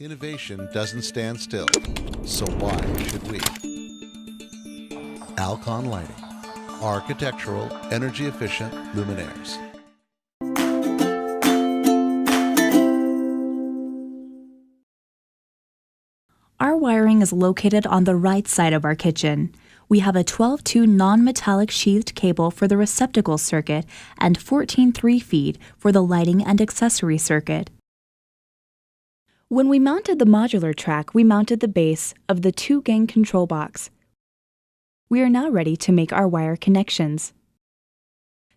Innovation doesn't stand still, so why should we? Alcon Lighting, architectural, energy-efficient luminaires. Our wiring is located on the right side of our kitchen. We have a 12-2 non-metallic sheathed cable for the receptacle circuit and 14-3 feed for the lighting and accessory circuit. When we mounted the modular track, we mounted the base of the 2-gang control box. We are now ready to make our wire connections.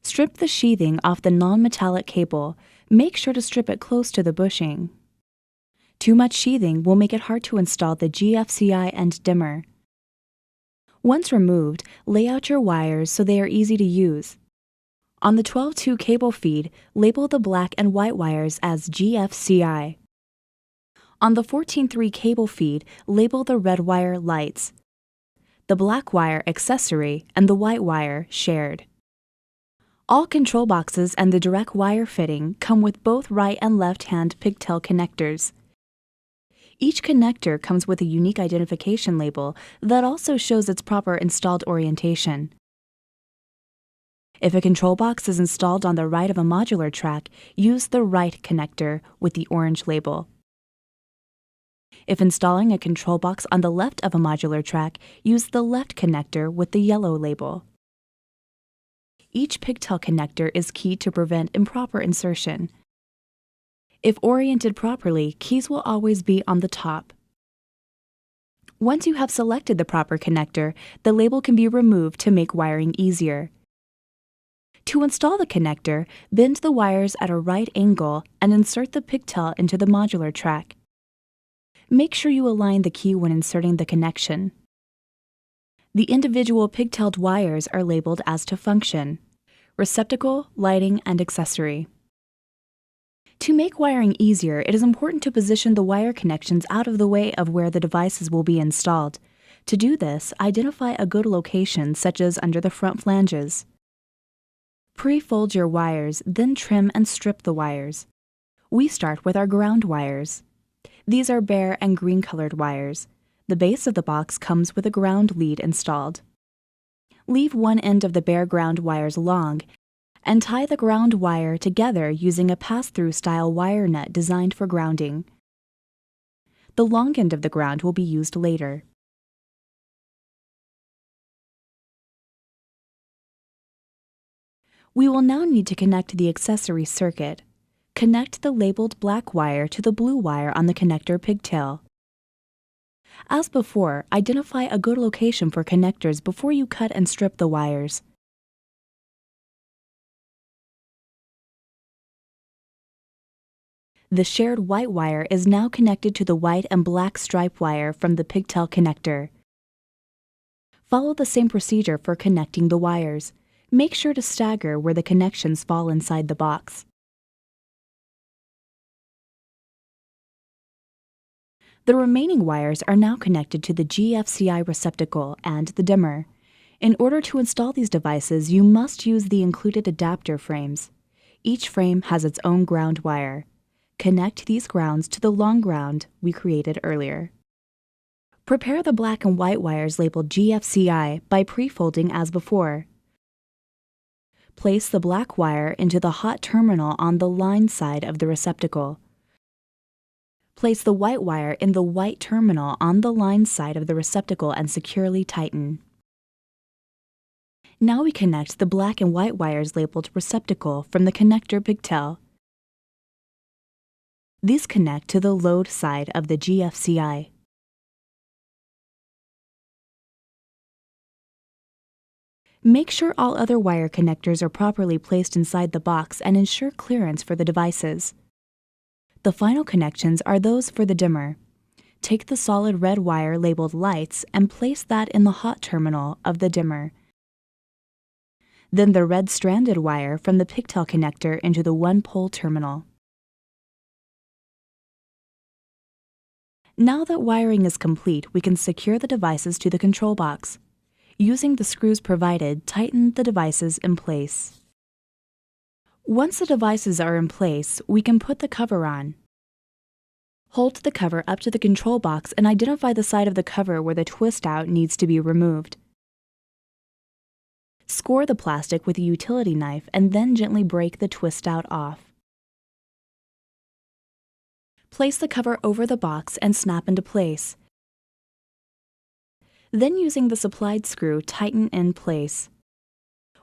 Strip the sheathing off the non-metallic cable. Make sure to strip it close to the bushing. Too much sheathing will make it hard to install the GFCI and dimmer. Once removed, lay out your wires so they are easy to use. On the 12-2 cable feed, label the black and white wires as GFCI. On the 14-3 cable feed, label the red wire lights, the black wire accessory, and the white wire shared. All control boxes and the direct wire fitting come with both right and left-hand pigtail connectors. Each connector comes with a unique identification label that also shows its proper installed orientation. If a control box is installed on the right of a modular track, use the right connector with the orange label. If installing a control box on the left of a modular track, use the left connector with the yellow label. Each pigtail connector is key to prevent improper insertion. If oriented properly, keys will always be on the top. Once you have selected the proper connector, the label can be removed to make wiring easier. To install the connector, bend the wires at a right angle and insert the pigtail into the modular track. Make sure you align the key when inserting the connection. The individual pigtailed wires are labeled as to function: receptacle, lighting, and accessory. To make wiring easier, it is important to position the wire connections out of the way of where the devices will be installed. To do this, identify a good location, such as under the front flanges. Pre-fold your wires, then trim and strip the wires. We start with our ground wires. These are bare and green-colored wires. The base of the box comes with a ground lead installed. Leave one end of the bare ground wires long and tie the ground wire together using a pass-through style wire nut designed for grounding. The long end of the ground will be used later. We will now need to connect the accessory circuit. Connect the labeled black wire to the blue wire on the connector pigtail. As before, identify a good location for connectors before you cut and strip the wires. The shared white wire is now connected to the white and black stripe wire from the pigtail connector. Follow the same procedure for connecting the wires. Make sure to stagger where the connections fall inside the box. The remaining wires are now connected to the GFCI receptacle and the dimmer. In order to install these devices, you must use the included adapter frames. Each frame has its own ground wire. Connect these grounds to the long ground we created earlier. Prepare the black and white wires labeled GFCI by pre-folding as before. Place the black wire into the hot terminal on the line side of the receptacle. Place the white wire in the white terminal on the line side of the receptacle and securely tighten. Now we connect the black and white wires labeled receptacle from the connector pigtail. These connect to the load side of the GFCI. Make sure all other wire connectors are properly placed inside the box and ensure clearance for the devices. The final connections are those for the dimmer. Take the solid red wire labeled lights and place that in the hot terminal of the dimmer. Then the red stranded wire from the pigtail connector into the one-pole terminal. Now that wiring is complete, we can secure the devices to the control box. Using the screws provided, tighten the devices in place. Once the devices are in place, we can put the cover on. Hold the cover up to the control box and identify the side of the cover where the twist out needs to be removed. Score the plastic with a utility knife and then gently break the twist out off. Place the cover over the box and snap into place. Then using the supplied screw, tighten in place.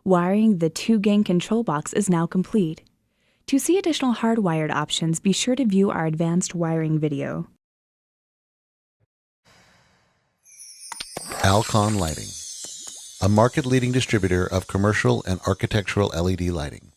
Wiring the 2-gang control box is now complete. To see additional hardwired options, be sure to view our advanced wiring video. Alcon Lighting, a market-leading distributor of commercial and architectural LED lighting.